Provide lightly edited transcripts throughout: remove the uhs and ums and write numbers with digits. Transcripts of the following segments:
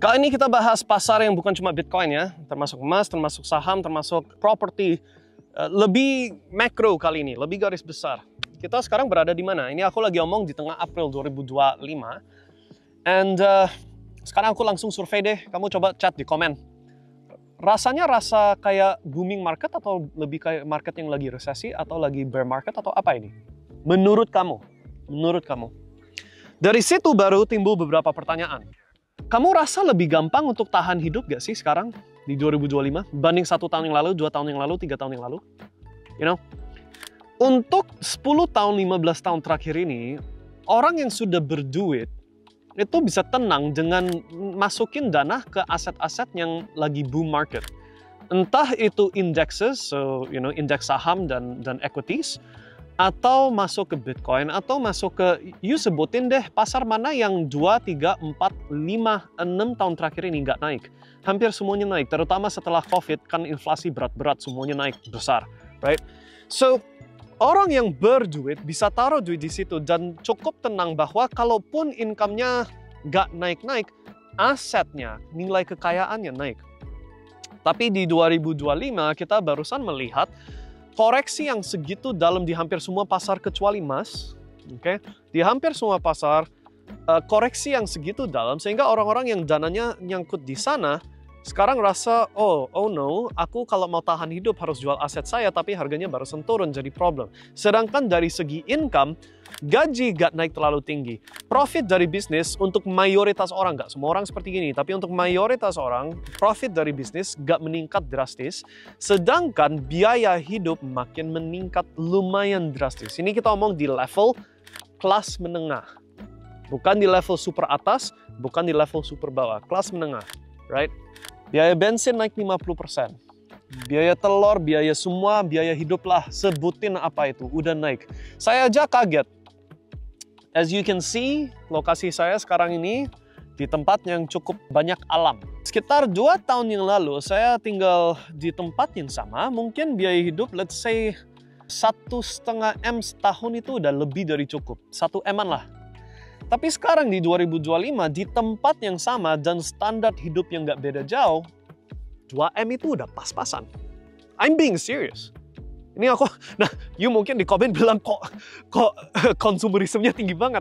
Kali ini kita bahas pasar yang bukan cuma Bitcoin ya, termasuk emas, termasuk saham, termasuk properti. Lebih makro kali ini, lebih garis besar. Kita sekarang berada di mana? Ini aku lagi omong di tengah April 2025. And sekarang aku langsung survei deh, kamu coba chat di komen. Rasanya rasa kayak booming market atau lebih kayak market yang lagi resesi atau lagi bear market atau apa ini? Menurut kamu? Menurut kamu? Dari situ baru timbul beberapa pertanyaan. Kamu rasa lebih gampang untuk tahan hidup gak sih sekarang di 2025 banding 1 tahun yang lalu, 2 tahun yang lalu, 3 tahun yang lalu? You know? Untuk 10 tahun, 15 tahun terakhir ini, orang yang sudah berduit itu bisa tenang dengan masukin dana ke aset-aset yang lagi boom market. Entah itu indexes, so you know, indeks saham dan equities, atau masuk ke Bitcoin, atau masuk ke, you sebutin deh pasar mana yang 2, 3, 4, 5, 6 tahun terakhir ini nggak naik. Hampir semuanya naik, terutama setelah COVID, kan inflasi berat-berat, semuanya naik besar, right? So, orang yang berduit bisa taruh duit di situ dan cukup tenang bahwa kalaupun income-nya nggak naik-naik, asetnya, nilai kekayaannya naik. Tapi di 2025 kita barusan melihat koreksi yang segitu dalam di hampir semua pasar kecuali emas, okay? Di hampir semua pasar koreksi yang segitu dalam sehingga orang-orang yang dananya nyangkut di sana sekarang rasa oh no, aku kalau mau tahan hidup harus jual aset saya tapi harganya barusan turun jadi problem. Sedangkan dari segi income gaji gak naik terlalu tinggi. Profit dari bisnis untuk mayoritas orang, gak semua orang seperti gini, tapi untuk mayoritas orang, profit dari bisnis gak meningkat drastis, sedangkan biaya hidup makin meningkat lumayan drastis. Ini kita omong di level kelas menengah. Bukan di level super atas, bukan di level super bawah, kelas menengah, right? Biaya bensin naik 50%. Biaya telur, biaya semua, biaya hidup lah, sebutin apa itu, udah naik. Saya aja kaget. As you can see, lokasi saya sekarang ini di tempat yang cukup banyak alam. Sekitar 2 tahun yang lalu, saya tinggal di tempat yang sama, mungkin biaya hidup, let's say, 1,5 M setahun itu udah lebih dari cukup. 1 M-an lah. Tapi sekarang di 2025, di tempat yang sama dan standar hidup yang nggak beda jauh, 2M itu udah pas-pasan. I'm being serious. Ini aku, nah, you mungkin di komen bilang kok konsumerismenya tinggi banget.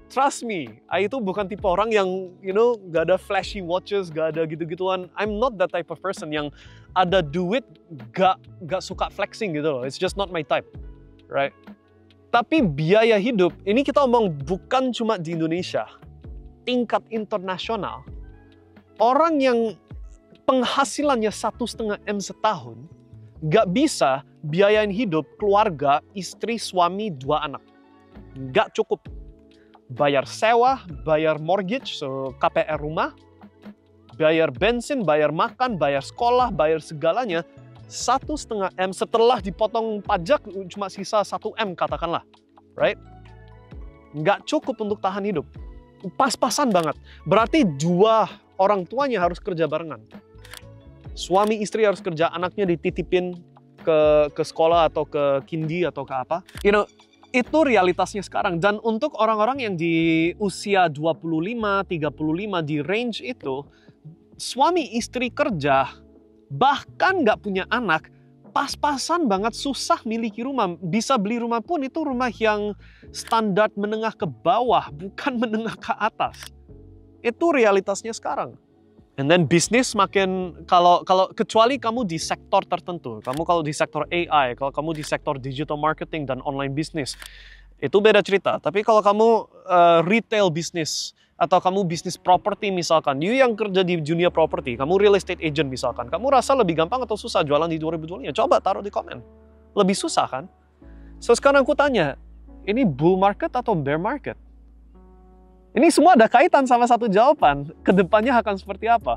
Trust me, I itu bukan tipe orang yang, you know, gak ada flashy watches, gak ada gitu-gituan. I'm not that type of person yang ada duit gak suka flexing gitu loh. It's just not my type, right? Tapi biaya hidup, ini kita omong bukan cuma di Indonesia, tingkat internasional. Orang yang penghasilannya 1,5 M setahun, nggak bisa biayain hidup keluarga, istri, suami, 2 anak. Nggak cukup. Bayar sewa, bayar mortgage, so KPR rumah, bayar bensin, bayar makan, bayar sekolah, bayar segalanya, 1,5 M setelah dipotong pajak cuma sisa 1 M katakanlah, right? Nggak cukup untuk tahan hidup. Pas-pasan banget. Berarti 2 orang tuanya harus kerja barengan. Suami istri harus kerja, anaknya dititipin ke sekolah atau ke kindi atau ke apa. You know, itu realitasnya sekarang. Dan untuk orang-orang yang di usia 25, 35 di range itu, suami istri kerja, bahkan nggak punya anak, pas-pasan banget susah miliki rumah. Bisa beli rumah pun itu rumah yang standar menengah ke bawah, bukan menengah ke atas. Itu realitasnya sekarang. And then bisnis makin, kalau kecuali kamu di sektor tertentu, kamu kalau di sektor AI, kalau kamu di sektor digital marketing dan online business, itu beda cerita. Tapi kalau kamu retail bisnis, atau kamu bisnis properti misalkan, you yang kerja di dunia properti, kamu real estate agent misalkan, kamu rasa lebih gampang atau susah jualan di 2025? Coba taruh di komen. Lebih susah kan? So sekarang aku tanya, ini bull market atau bear market? Ini semua ada kaitan sama satu jawaban. Kedepannya akan seperti apa?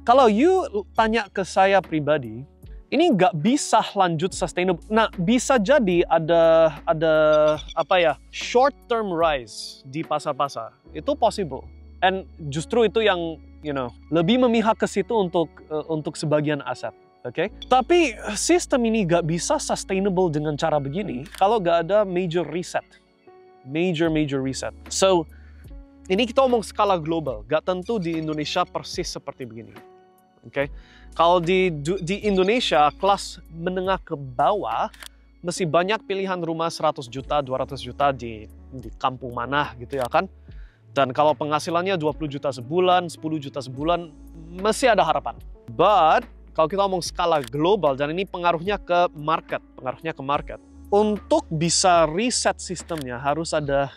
Kalau you tanya ke saya pribadi, ini nggak bisa lanjut sustainable. Nah, bisa jadi ada apa ya, short term rise di pasar-pasar. Itu possible. And justru itu yang, you know, lebih memihak ke situ untuk sebagian aset. Oke? Tapi sistem ini nggak bisa sustainable dengan cara begini kalau nggak ada major reset. Major reset. So, Ini kita omong skala global, gak tentu di Indonesia persis seperti begini. Oke, kalau di Indonesia kelas menengah ke bawah masih banyak pilihan rumah 100 juta, 200 juta di kampung mana gitu ya kan. Dan kalau penghasilannya 20 juta sebulan, 10 juta sebulan, masih ada harapan. But kalau kita omong skala global, dan ini pengaruhnya ke market, untuk bisa reset sistemnya harus ada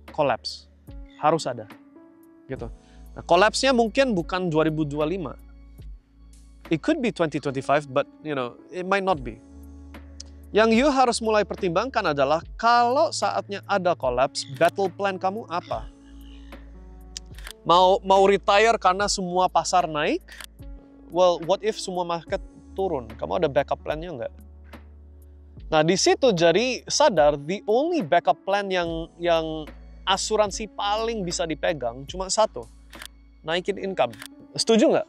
collapse. Harus ada, gitu. Nah, collapse-nya mungkin bukan 2025. It could be 2025, but it might not be. Yang you harus mulai pertimbangkan adalah kalau saatnya ada collapse, battle plan kamu apa? Mau retire karena semua pasar naik? Well, what if semua market turun? Kamu ada backup plan-nya nggak? Nah, di situ jadi sadar the only backup plan yang asuransi paling bisa dipegang cuma satu, naikin income. Setuju nggak?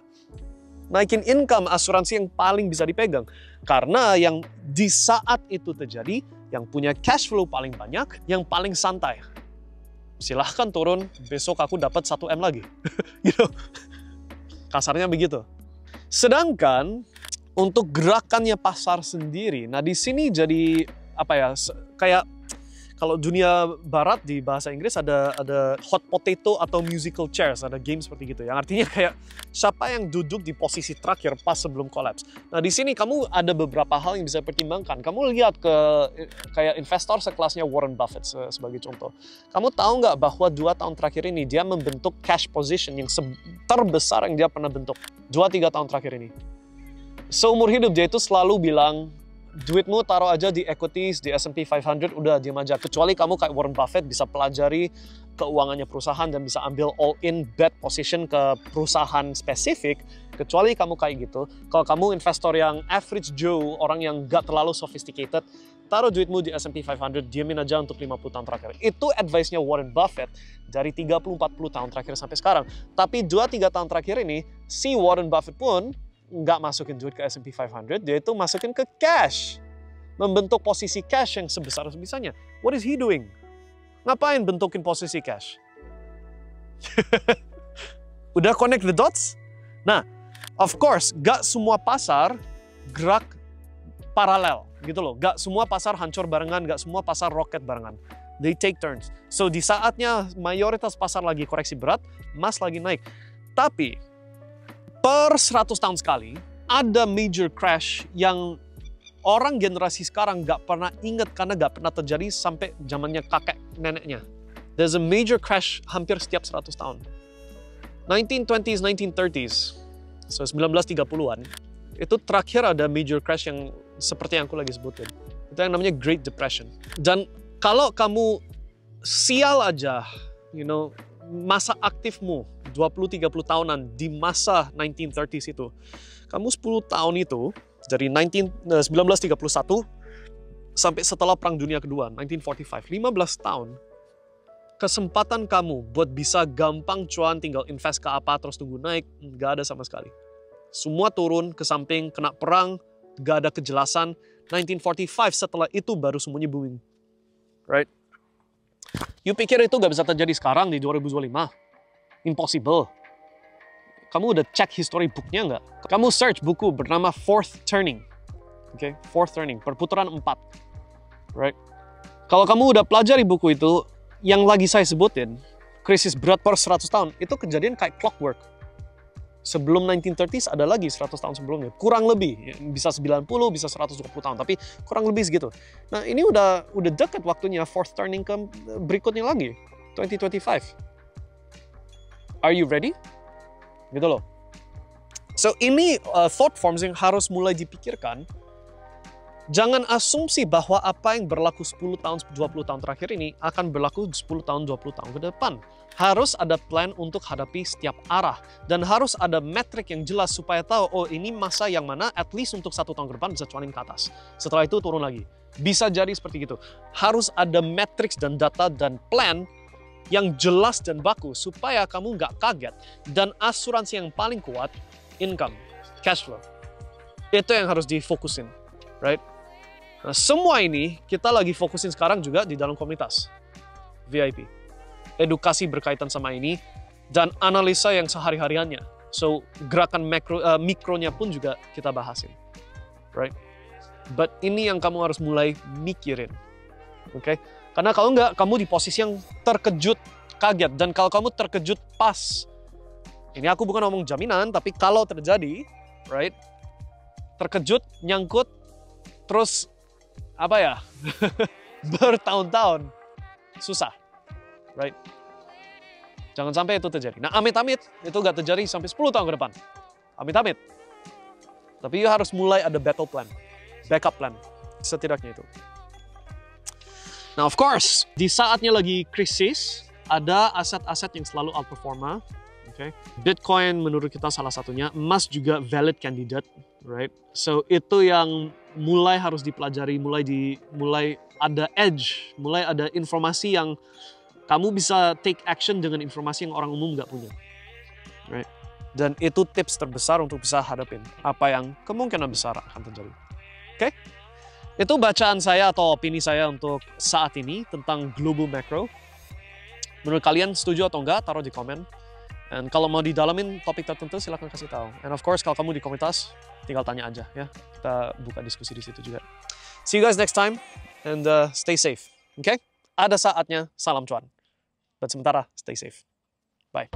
Naikin income asuransi yang paling bisa dipegang. Karena yang di saat itu terjadi, yang punya cash flow paling banyak, yang paling santai. Silahkan turun, besok aku dapat 1 M lagi. Kasarnya begitu. Sedangkan untuk gerakannya pasar sendiri, nah di sini jadi kayak kalau dunia barat di bahasa Inggris ada hot potato atau musical chairs, ada game seperti gitu. Yang artinya kayak siapa yang duduk di posisi terakhir pas sebelum collapse. Nah di sini kamu ada beberapa hal yang bisa pertimbangkan. Kamu lihat ke kayak investor sekelasnya Warren Buffett sebagai contoh. Kamu tahu nggak bahwa 2 tahun terakhir ini dia membentuk cash position yang terbesar yang dia pernah bentuk 2-3 tahun terakhir ini. Seumur hidup dia itu selalu bilang, duitmu taruh aja di equities, di S&P 500, udah diam aja. Kecuali kamu kayak Warren Buffett bisa pelajari keuangannya perusahaan dan bisa ambil all-in bet position ke perusahaan spesifik. Kecuali kamu kayak gitu. Kalau kamu investor yang average Joe, orang yang gak terlalu sophisticated, taruh duitmu di S&P 500, diamin aja untuk 50 tahun terakhir. Itu advice-nya Warren Buffett dari 30-40 tahun terakhir sampai sekarang. Tapi 2-3 tahun terakhir ini, si Warren Buffett pun nggak masukin duit ke S&P 500, dia itu masukin ke cash. Membentuk posisi cash yang sebesar-besarnya. What is he doing? Ngapain bentukin posisi cash? Udah connect the dots? Nah, of course, nggak semua pasar gerak paralel, gitu loh. Nggak semua pasar hancur barengan, nggak semua pasar roket barengan. They take turns. So, di saatnya mayoritas pasar lagi koreksi berat, emas lagi naik. Tapi, per 100 tahun sekali, ada major crash yang orang generasi sekarang nggak pernah ingat karena nggak pernah terjadi sampai zamannya kakek neneknya. There's a major crash hampir setiap 100 tahun. 1920s, 1930s, so 1930-an, itu terakhir ada major crash yang seperti yang aku lagi sebutin. Itu yang namanya Great Depression. Dan kalau kamu sial aja, masa aktifmu 20-30 tahunan di masa 1930s itu, kamu 10 tahun itu dari 1931 sampai setelah Perang Dunia Kedua 1945, 15 tahun kesempatan kamu buat bisa gampang cuan, tinggal invest ke apa terus tunggu naik, nggak ada sama sekali. Semua turun ke samping, kena perang, nggak ada kejelasan. 1945 setelah itu baru semuanya booming, right? You pikir itu nggak bisa terjadi sekarang di 2025? Impossible. Kamu udah cek history booknya nggak? Kamu search buku bernama Fourth Turning. Oke, Fourth Turning, perputaran 4. Right? Kalau kamu udah pelajari buku itu, yang lagi saya sebutin, krisis berat per 100 tahun, itu kejadian kayak clockwork. Sebelum 1930s ada lagi 100 tahun sebelumnya. Kurang lebih, bisa 90, bisa 120 tahun, tapi kurang lebih segitu. Nah, ini udah dekat waktunya Fourth Turning ke berikutnya lagi, 2025. Are you ready? Gitu loh. So ini thought forms yang harus mulai dipikirkan. Jangan asumsi bahwa apa yang berlaku 10 tahun, 20 tahun terakhir ini akan berlaku 10 tahun, 20 tahun ke depan. Harus ada plan untuk hadapi setiap arah. Dan harus ada metrik yang jelas supaya tahu, oh ini masa yang mana at least untuk 1 tahun ke depan bisa cuanin ke atas. Setelah itu turun lagi. Bisa jadi seperti itu. Harus ada metrics dan data dan plan yang jelas dan baku supaya kamu nggak kaget. Dan asuransi yang paling kuat, income, cash flow. Itu yang harus difokusin, right? Nah, semua ini kita lagi fokusin sekarang juga di dalam komunitas VIP. edukasi berkaitan sama ini, dan analisa yang sehari-hariannya. So, gerakan mikronya pun juga kita bahasin. Right? But ini yang kamu harus mulai mikirin. Oke? Karena kalau nggak, kamu di posisi yang terkejut, kaget. Dan kalau kamu terkejut pas, ini aku bukan ngomong jaminan, tapi kalau terjadi, right? Terkejut, nyangkut, terus, apa ya? Bertahun-tahun. Susah. Right? Jangan sampai itu terjadi. Nah, amit-amit itu nggak terjadi sampai 10 tahun ke depan. Amit-amit. Tapi you harus mulai ada backup plan. Setidaknya itu. Nah, of course, di saatnya lagi krisis, ada aset-aset yang selalu outperforma. Okay? Bitcoin menurut kita salah satunya. Emas juga valid candidate. Right? So, itu yang mulai harus dipelajari, mulai ada edge, mulai ada informasi yang kamu bisa take action dengan informasi yang orang umum nggak punya. Right? Dan itu tips terbesar untuk bisa hadapin apa yang kemungkinan besar akan terjadi. Oke? Itu bacaan saya atau opini saya untuk saat ini tentang global macro. Menurut kalian setuju atau enggak? Taruh di komen. Dan kalau mau didalamin topik tertentu, silahkan kasih tahu. And of course, kalau kamu di komunitas, tinggal tanya aja ya. Kita buka diskusi di situ juga. See you guys next time and stay safe. Okay? Ada saatnya salam cuan. Dan sementara, stay safe. Bye.